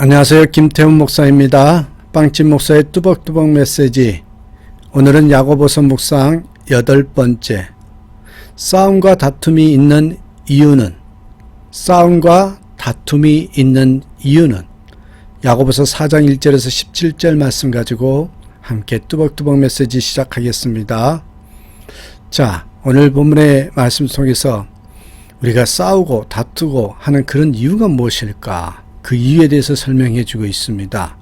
안녕하세요. 김태훈 목사입니다. 빵집 목사의 뚜벅뚜벅 메시지. 오늘은 야고보서 묵상 8번째. 싸움과 다툼이 있는 이유는 야고보서 4장 1절에서 17절 말씀 가지고 함께 뚜벅뚜벅 메시지 시작하겠습니다. 자, 오늘 본문의 말씀 속에서 우리가 싸우고 다투고 하는 그런 이유가 무엇일까? 그 이유에 대해서 설명해 주고 있습니다.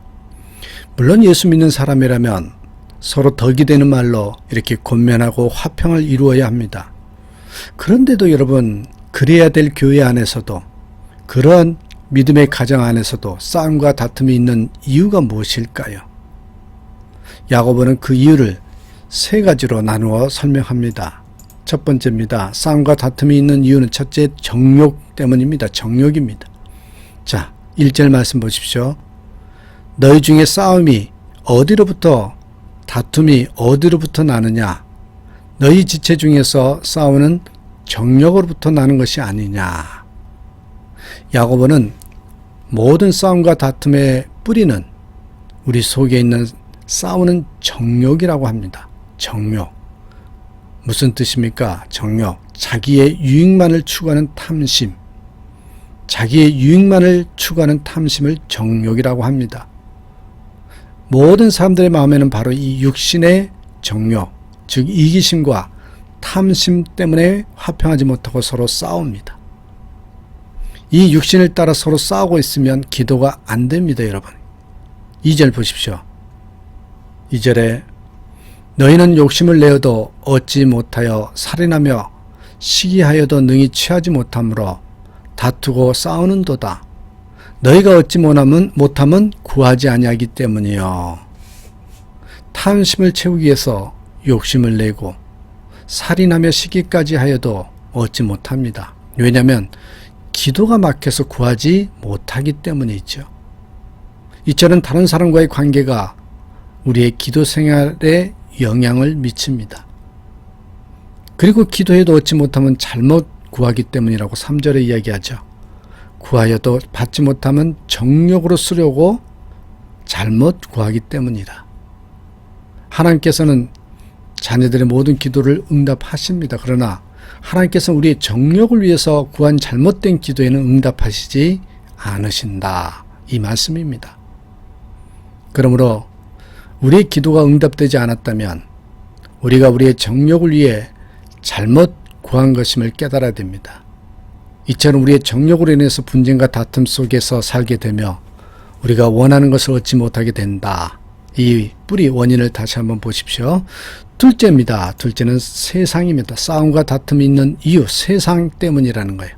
물론 예수 믿는 사람이라면 서로 덕이 되는 말로 이렇게 권면하고 화평을 이루어야 합니다. 그런데도 여러분, 그래야 될 교회 안에서도, 그런 믿음의 가정 안에서도 싸움과 다툼이 있는 이유가 무엇일까요? 야고보는 그 이유를 3가지로 나누어 설명합니다. 첫 번째입니다. 싸움과 다툼이 있는 이유는 첫째, 정욕 때문입니다. 정욕입니다. 자, 1절 말씀 보십시오. 너희 중에 다툼이 어디로부터 나느냐? 너희 지체 중에서 싸우는 정욕으로부터 나는 것이 아니냐? 야고보는 모든 싸움과 다툼의 뿌리는 우리 속에 있는 싸우는 정욕이라고 합니다. 정욕. 무슨 뜻입니까? 정욕. 자기의 유익만을 추구하는 탐심. 자기의 유익만을 추구하는 탐심을 정욕이라고 합니다. 모든 사람들의 마음에는 바로 이 육신의 정욕, 즉 이기심과 탐심 때문에 화평하지 못하고 서로 싸웁니다. 이 육신을 따라 서로 싸우고 있으면 기도가 안 됩니다, 여러분. 2절 보십시오. 2절에 너희는 욕심을 내어도 얻지 못하여 살인하며 시기하여도 능히 취하지 못하므로 다투고 싸우는도다. 너희가 얻지 못함은 구하지 아니하기 때문이요. 탐심을 채우기 위해서 욕심을 내고 살인하며 시기까지 하여도 얻지 못합니다. 왜냐하면 기도가 막혀서 구하지 못하기 때문이죠. 이처럼 다른 사람과의 관계가 우리의 기도 생활에 영향을 미칩니다. 그리고 기도해도 얻지 못하면 잘못 구하기 때문이라고 3절에 이야기하죠. 구하여도 받지 못하면 정욕으로 쓰려고 잘못 구하기 때문이다. 하나님께서는 자녀들의 모든 기도를 응답하십니다. 그러나 하나님께서는 우리의 정욕을 위해서 구한 잘못된 기도에는 응답하시지 않으신다. 이 말씀입니다. 그러므로 우리의 기도가 응답되지 않았다면 우리가 우리의 정욕을 위해 잘못 구한 것임을 깨달아야 됩니다. 이처럼 우리의 정욕으로 인해서 분쟁과 다툼 속에서 살게 되며 우리가 원하는 것을 얻지 못하게 된다. 이 뿌리 원인을 다시 한번 보십시오. 둘째입니다. 둘째는 세상입니다. 싸움과 다툼이 있는 이유, 세상 때문이라는 거예요.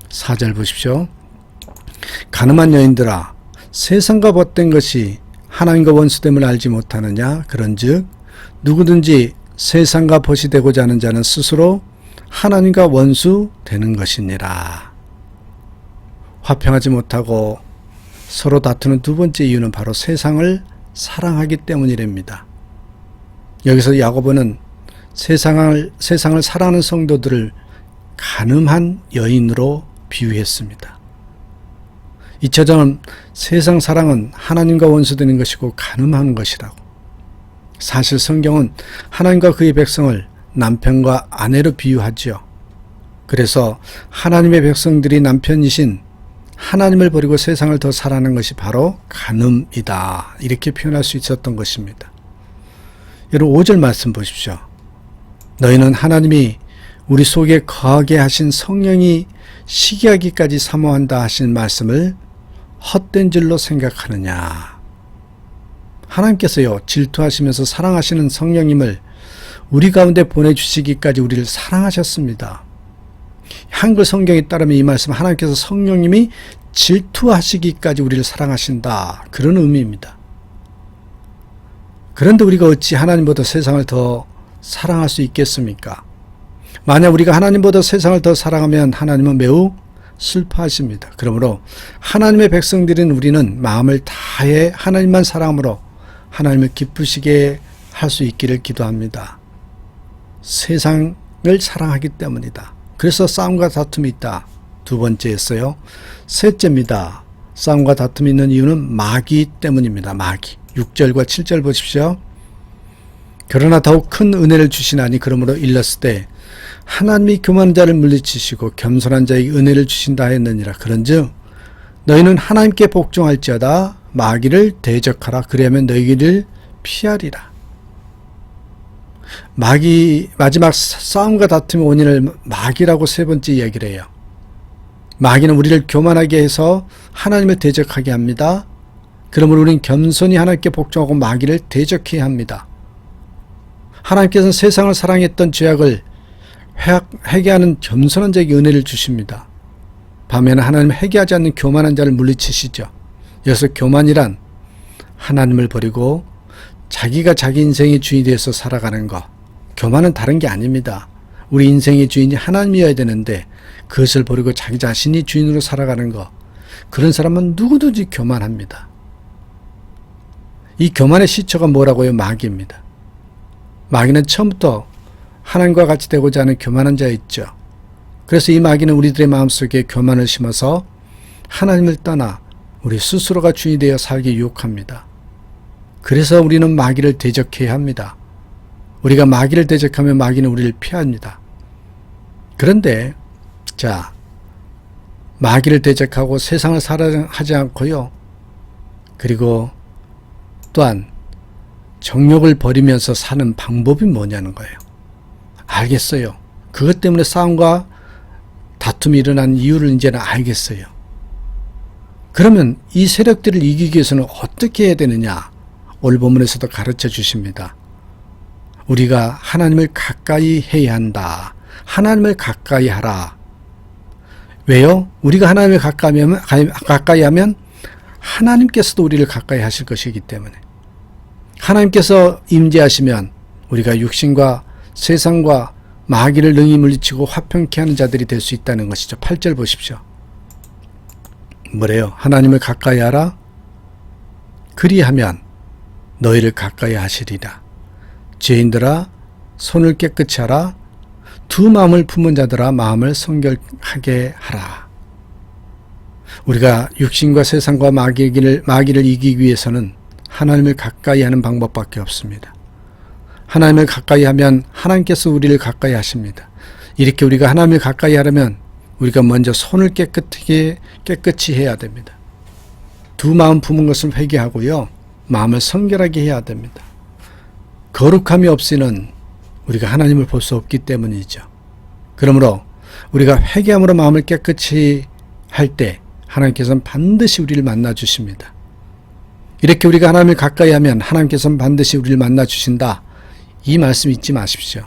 4절 보십시오. 가늠한 여인들아, 세상과 벗된 것이 하나님과 원수됨을 알지 못하느냐? 그런즉 누구든지 세상과 벗이 되고자 하는 자는 스스로 하나님과 원수 되는 것이니라. 화평하지 못하고 서로 다투는 두 번째 이유는 바로 세상을 사랑하기 때문이랍니다. 여기서 야고보는 세상을 사랑하는 성도들을 간음한 여인으로 비유했습니다. 이처럼 세상 사랑은 하나님과 원수되는 것이고 간음하는 것이라고. 사실 성경은 하나님과 그의 백성을 남편과 아내로 비유하지요. 그래서 하나님의 백성들이 남편이신 하나님을 버리고 세상을 더 사랑하는 것이 바로 간음이다. 이렇게 표현할 수 있었던 것입니다. 여러분 5절 말씀 보십시오. 너희는 하나님이 우리 속에 거하게 하신 성령이 시기하기까지 사모한다 하신 말씀을 헛된 줄로 생각하느냐. 하나님께서요, 질투하시면서 사랑하시는 성령님을 우리 가운데 보내주시기까지 우리를 사랑하셨습니다. 한글 성경에 따르면 이 말씀 하나님께서 성령님이 질투하시기까지 우리를 사랑하신다. 그런 의미입니다. 그런데 우리가 어찌 하나님보다 세상을 더 사랑할 수 있겠습니까? 만약 우리가 하나님보다 세상을 더 사랑하면 하나님은 매우 슬퍼하십니다. 그러므로 하나님의 백성들인 우리는 마음을 다해 하나님만 사랑함으로 하나님을 기쁘시게 할 수 있기를 기도합니다. 세상을 사랑하기 때문이다. 그래서 싸움과 다툼이 있다. 두 번째였어요. 셋째입니다. 싸움과 다툼이 있는 이유는 마귀 때문입니다. 마귀. 6절과 7절 보십시오. 그러나 더욱 큰 은혜를 주시나니 그러므로 일렀을 때 하나님이 교만한 자를 물리치시고 겸손한 자에게 은혜를 주신다 했느니라. 그런즉 너희는 하나님께 복종할지어다 마귀를 대적하라. 그리하면 너희를 피하리라. 마지막 싸움과 다툼의 원인을 마귀라고 세 번째 이야기를 해요. 마귀는 우리를 교만하게 해서 하나님을 대적하게 합니다. 그러므로 우리는 겸손히 하나님께 복종하고 마귀를 대적해야 합니다. 하나님께서는 세상을 사랑했던 죄악을 회개하는 겸손한 자에게 은혜를 주십니다. 반면에 하나님은 회개하지 않는 교만한 자를 물리치시죠. 여기서 교만이란 하나님을 버리고 자기가 자기 인생의 주인이 되어서 살아가는 것. 교만은 다른 게 아닙니다. 우리 인생의 주인이 하나님이어야 되는데 그것을 버리고 자기 자신이 주인으로 살아가는 것. 그런 사람은 누구든지 교만합니다. 이 교만의 시초가 뭐라고요? 마귀입니다. 마귀는 처음부터 하나님과 같이 되고자 하는 교만한 자였죠. 그래서 이 마귀는 우리들의 마음속에 교만을 심어서 하나님을 떠나 우리 스스로가 주인이 되어 살기 유혹합니다. 그래서 우리는 마귀를 대적해야 합니다. 우리가 마귀를 대적하면 마귀는 우리를 피합니다. 그런데 마귀를 대적하고 세상을 사랑하지 않고요. 그리고 또한 정욕을 버리면서 사는 방법이 뭐냐는 거예요. 알겠어요. 그것 때문에 싸움과 다툼이 일어난 이유를 이제는 알겠어요. 그러면 이 세력들을 이기기 위해서는 어떻게 해야 되느냐? 오늘 본문에서도 가르쳐 주십니다. 우리가 하나님을 가까이 해야 한다. 하나님을 가까이 하라. 왜요? 우리가 하나님을 가까이 하면 하나님께서도 우리를 가까이 하실 것이기 때문에. 하나님께서 임재하시면 우리가 육신과 세상과 마귀를 능히 물리치고 화평케 하는 자들이 될 수 있다는 것이죠. 8절 보십시오. 뭐래요? 하나님을 가까이 하라. 그리하면 너희를 가까이 하시리라. 죄인들아 손을 깨끗이 하라. 두 마음을 품은 자들아 마음을 성결하게 하라. 우리가 육신과 세상과 마귀를 이기기 위해서는 하나님을 가까이 하는 방법밖에 없습니다. 하나님을 가까이 하면 하나님께서 우리를 가까이 하십니다. 이렇게 우리가 하나님을 가까이 하려면 우리가 먼저 손을 깨끗이 해야 됩니다. 두 마음 품은 것을 회개하고요. 마음을 성결하게 해야 됩니다. 거룩함이 없이는 우리가 하나님을 볼 수 없기 때문이죠. 그러므로 우리가 회개함으로 마음을 깨끗이 할 때 하나님께서는 반드시 우리를 만나 주십니다. 이렇게 우리가 하나님을 가까이 하면 하나님께서는 반드시 우리를 만나 주신다. 이 말씀 잊지 마십시오.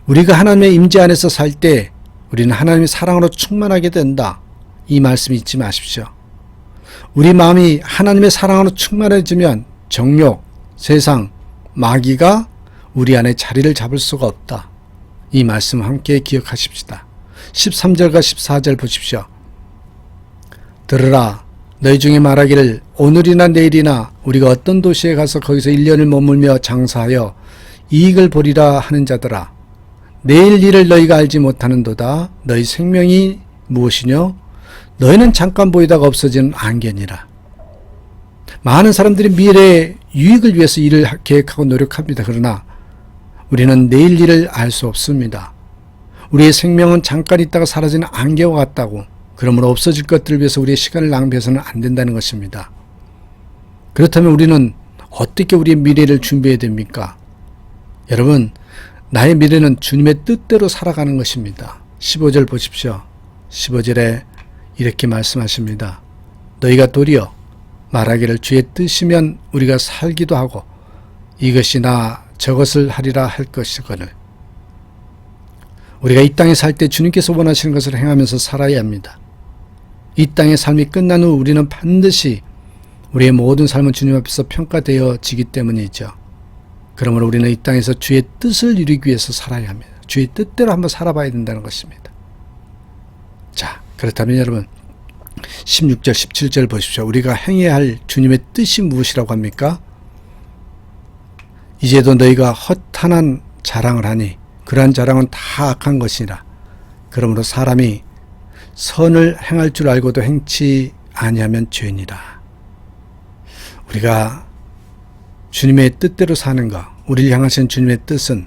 우리가 하나님의 임재 안에서 살 때 우리는 하나님의 사랑으로 충만하게 된다. 이 말씀 잊지 마십시오. 우리 마음이 하나님의 사랑으로 충만해지면 정욕, 세상, 마귀가 우리 안에 자리를 잡을 수가 없다. 이 말씀 함께 기억하십시다. 13절과 14절 보십시오. 들으라. 너희 중에 말하기를 오늘이나 내일이나 우리가 어떤 도시에 가서 거기서 1년을 머물며 장사하여 이익을 보리라 하는 자들아. 내일 일을 너희가 알지 못하는도다. 너희 생명이 무엇이뇨? 너희는 잠깐 보이다가 없어지는 안개니라. 많은 사람들이 미래의 유익을 위해서 일을 계획하고 노력합니다. 그러나 우리는 내일 일을 알 수 없습니다. 우리의 생명은 잠깐 있다가 사라지는 안개와 같다고. 그러므로 없어질 것들을 위해서 우리의 시간을 낭비해서는 안 된다는 것입니다. 그렇다면 우리는 어떻게 우리의 미래를 준비해야 됩니까? 여러분, 나의 미래는 주님의 뜻대로 살아가는 것입니다. 15절 보십시오. 15절에 이렇게 말씀하십니다. 너희가 도리어 말하기를 주의 뜻이면 우리가 살기도 하고 이것이나 저것을 하리라 할 것이거늘. 우리가 이 땅에 살 때 주님께서 원하시는 것을 행하면서 살아야 합니다. 이 땅의 삶이 끝난 후 우리는 반드시 우리의 모든 삶은 주님 앞에서 평가되어지기 때문이죠. 그러므로 우리는 이 땅에서 주의 뜻을 이루기 위해서 살아야 합니다. 주의 뜻대로 한번 살아봐야 된다는 것입니다. 자, 그렇다면 여러분 16절 17절 보십시오. 우리가 행해야 할 주님의 뜻이 무엇이라고 합니까? 이제도 너희가 허탄한 자랑을 하니 그러한 자랑은 다 악한 것이라. 그러므로 사람이 선을 행할 줄 알고도 행치 아니하면 죄니라. 우리가 주님의 뜻대로 사는 것, 우리를 향하신 주님의 뜻은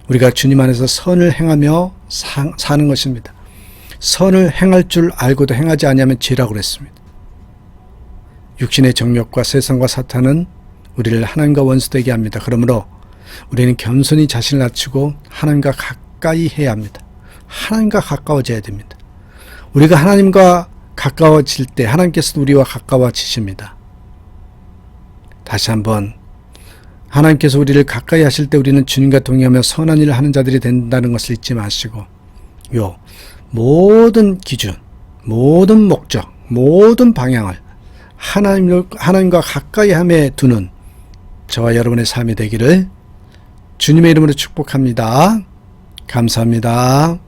우리가 주님 안에서 선을 행하며 사는 것입니다. 선을 행할 줄 알고도 행하지 아니하면 죄라고 그랬습니다. 육신의 정욕과 세상과 사탄은 우리를 하나님과 원수되게 합니다. 그러므로 우리는 겸손히 자신을 낮추고 하나님과 가까이 해야 합니다. 하나님과 가까워져야 됩니다. 우리가 하나님과 가까워질 때 하나님께서도 우리와 가까워지십니다. 다시 한번 하나님께서 우리를 가까이 하실 때 우리는 주님과 동의하며 선한 일을 하는 자들이 된다는 것을 잊지 마시고 모든 기준, 모든 목적, 모든 방향을 하나님과 가까이 함에 두는 저와 여러분의 삶이 되기를 주님의 이름으로 축복합니다. 감사합니다.